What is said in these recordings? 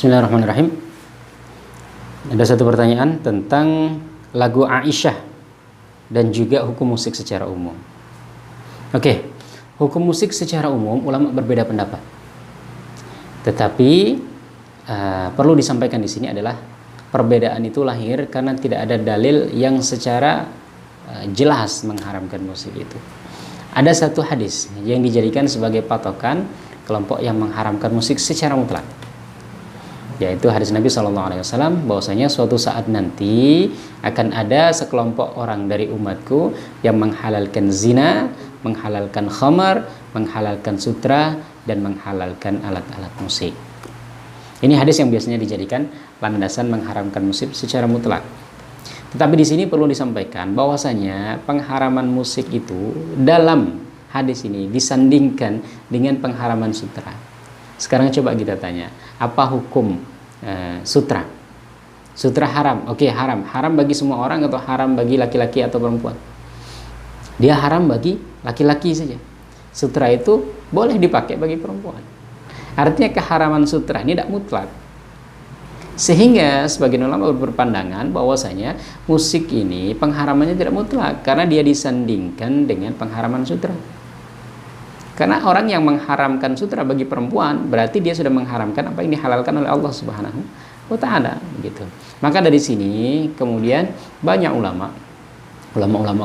Bismillahirrahmanirrahim. Ada satu pertanyaan tentang lagu Aisyah dan juga hukum musik secara umum. Oke, hukum musik secara umum ulama berbeda pendapat. Tetapi perlu disampaikan di sini adalah perbedaan itu lahir karena tidak ada dalil yang secara jelas mengharamkan musik itu. Ada satu hadis yang dijadikan sebagai patokan kelompok yang mengharamkan musik secara mutlak, yaitu hadis Nabi SAW bahwasanya suatu saat nanti akan ada sekelompok orang dari umatku yang menghalalkan zina, menghalalkan khamar, menghalalkan sutra, dan menghalalkan alat-alat musik. Ini hadis yang biasanya dijadikan landasan mengharamkan musik secara mutlak. Tetapi di sini perlu disampaikan bahwasanya pengharaman musik itu dalam hadis ini disandingkan dengan pengharaman sutra. Sekarang coba kita tanya, apa hukum sutra? Sutra haram. Oke, haram. Haram bagi semua orang atau haram bagi laki-laki atau perempuan? Dia haram bagi laki-laki saja. Sutra itu boleh dipakai bagi perempuan. Artinya keharaman sutra ini tidak mutlak. Sehingga sebagian ulama berpandangan bahwasanya musik ini pengharamannya tidak mutlak karena dia disandingkan dengan pengharaman sutra. Karena orang yang mengharamkan sutra bagi perempuan berarti dia sudah mengharamkan apa yang dihalalkan oleh Allah Subhanahu wa taala, begitu. Maka dari sini kemudian banyak ulama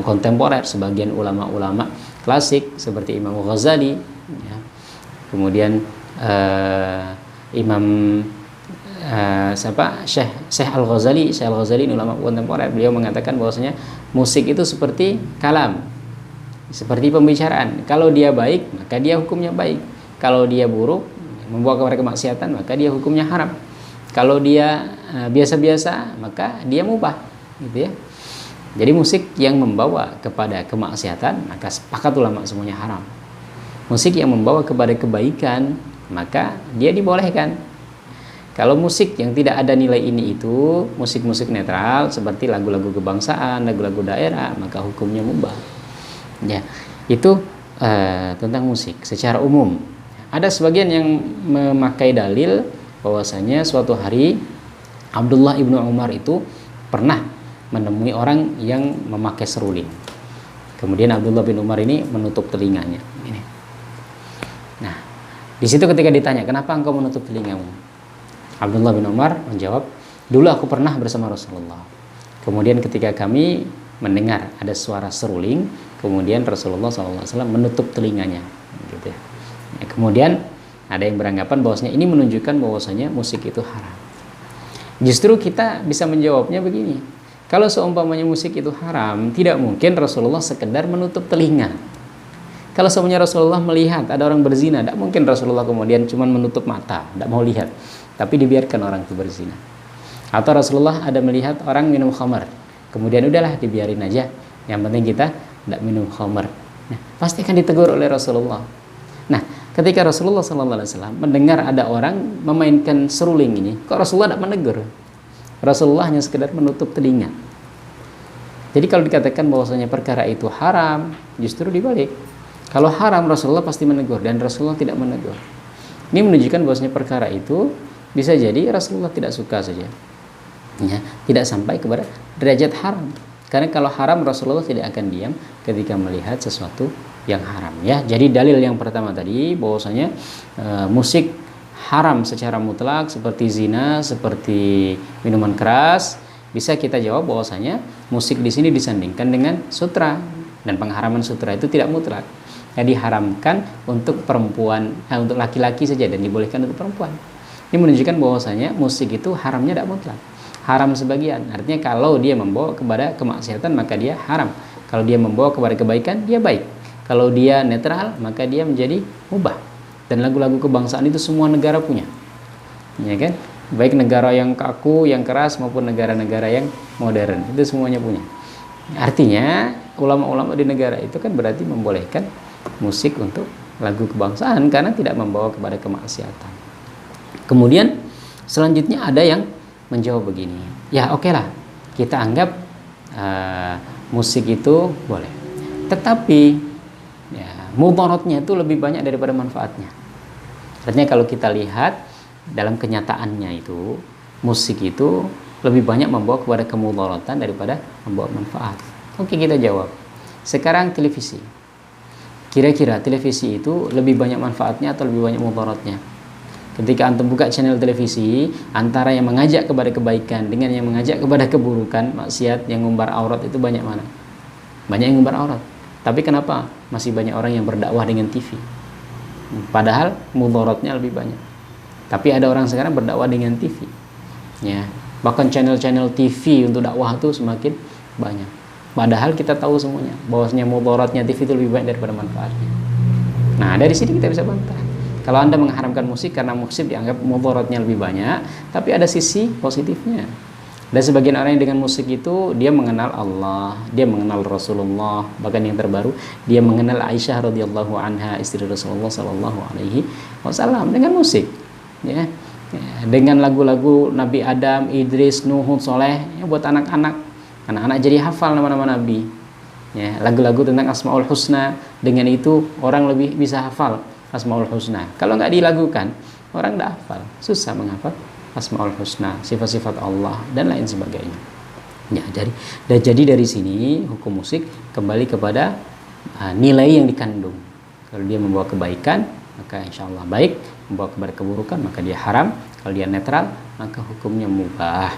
kontemporer, sebagian ulama klasik seperti Imam Ghazali, ya. Kemudian Imam Syekh Al-Ghazali ini ulama kontemporer, beliau mengatakan bahwasanya musik itu seperti kalam, seperti pembicaraan. Kalau dia baik, maka dia hukumnya baik. Kalau dia buruk, membawa kepada kemaksiatan, maka dia hukumnya haram. Kalau dia biasa-biasa, maka dia mubah, gitu ya. Jadi musik yang membawa kepada kemaksiatan, maka sepakat ulama semuanya haram. Musik yang membawa kepada kebaikan, maka dia dibolehkan. Kalau musik yang tidak ada nilai ini itu, musik-musik netral seperti lagu-lagu kebangsaan, lagu-lagu daerah, maka hukumnya mubah. Ya, itu tentang musik secara umum. Ada sebagian yang memakai dalil bahwasanya suatu hari Abdullah ibnu Umar itu pernah menemui orang yang memakai seruling. Kemudian Abdullah bin Umar ini menutup telinganya. Ini. Nah, di situ ketika ditanya, kenapa engkau menutup telingamu? Abdullah bin Umar menjawab, dulu aku pernah bersama Rasulullah. Kemudian ketika kami mendengar ada suara seruling, kemudian Rasulullah SAW menutup telinganya, gitu ya. Kemudian ada yang beranggapan bahwasanya ini menunjukkan bahwasanya musik itu haram. Justru kita bisa menjawabnya begini, kalau seumpamanya musik itu haram, tidak mungkin Rasulullah sekedar menutup telinga. Kalau seumpamanya Rasulullah melihat ada orang berzina, tidak mungkin Rasulullah kemudian cuma menutup mata, tidak mau lihat, tapi dibiarkan orang itu berzina. Atau Rasulullah ada melihat orang minum khamar, kemudian udahlah dibiarin aja, yang penting kita tidak minum khamar. Nah, pasti akan ditegur oleh Rasulullah. Nah, ketika Rasulullah SAW mendengar ada orang memainkan seruling ini, kok Rasulullah tidak menegur? Rasulullah hanya sekedar menutup telinga. Jadi kalau dikatakan bahwasanya perkara itu haram, justru dibalik. Kalau haram, Rasulullah pasti menegur, dan Rasulullah tidak menegur. Ini menunjukkan bahwasanya perkara itu bisa jadi Rasulullah tidak suka saja, ya, tidak sampai kepada derajat haram. Karena kalau haram, Rasulullah tidak akan diam ketika melihat sesuatu yang haram, ya. Jadi dalil yang pertama tadi bahwasanya musik haram secara mutlak seperti zina, seperti minuman keras, bisa kita jawab bahwasanya musik di sini disandingkan dengan sutra, dan pengharaman sutra itu tidak mutlak. Jadi diharamkan untuk perempuan, untuk laki-laki saja, dan dibolehkan untuk perempuan. Ini menunjukkan bahwasanya musik itu haramnya tidak mutlak. Haram sebagian, artinya kalau dia membawa kepada kemaksiatan maka dia haram. Kalau dia membawa kepada kebaikan, dia baik. Kalau dia netral, maka dia menjadi mubah. Dan lagu-lagu kebangsaan itu semua negara punya, ya kan? Baik negara yang kaku, yang keras, maupun negara-negara yang modern, itu semuanya punya. Artinya ulama-ulama di negara itu kan berarti membolehkan musik untuk lagu kebangsaan karena tidak membawa kepada kemaksiatan. Kemudian selanjutnya ada yang menjawab begini, ya oke lah, kita anggap musik itu boleh, tetapi ya, mudaratnya itu lebih banyak daripada manfaatnya. Artinya kalau kita lihat dalam kenyataannya itu musik itu lebih banyak membawa kepada kemudaratan daripada membawa manfaat. Oke, kita jawab. Sekarang televisi. Kira-kira televisi itu lebih banyak manfaatnya atau lebih banyak mudaratnya? Ketika antum buka channel televisi, antara yang mengajak kepada kebaikan dengan yang mengajak kepada keburukan, maksiat, yang ngumbar aurat, itu banyak mana? Banyak yang ngumbar aurat. Tapi kenapa masih banyak orang yang berdakwah dengan TV? Padahal mudaratnya lebih banyak. Tapi ada orang sekarang berdakwah dengan TV. Ya, bahkan channel-channel TV untuk dakwah itu semakin banyak. Padahal kita tahu semuanya bahwasanya mudaratnya TV itu lebih baik daripada manfaatnya. Nah, dari sini kita bisa bantah. Kalau Anda mengharamkan musik karena musik dianggap mudaratnya lebih banyak, tapi ada sisi positifnya. Dan sebagian orang yang dengan musik itu dia mengenal Allah, dia mengenal Rasulullah, bahkan yang terbaru dia mengenal Aisyah radhiyallahu anha, istri Rasulullah sallallahu alaihi wasallam dengan musik. Ya. Dengan lagu-lagu Nabi Adam, Idris, Nuh, Soleh, ya, buat anak-anak jadi hafal nama-nama Nabi. Ya, lagu-lagu tentang Asmaul Husna, dengan itu orang lebih bisa hafal Asmaul Husna. Kalau nggak dilagukan, orang nggak hafal, susah menghafal Asmaul Husna, sifat-sifat Allah dan lain sebagainya. Ya, jadi dari sini hukum musik kembali kepada nilai yang dikandung. Kalau dia membawa kebaikan, maka insya Allah baik. Membawa kepada keburukan, maka dia haram. Kalau dia netral, maka hukumnya mubah.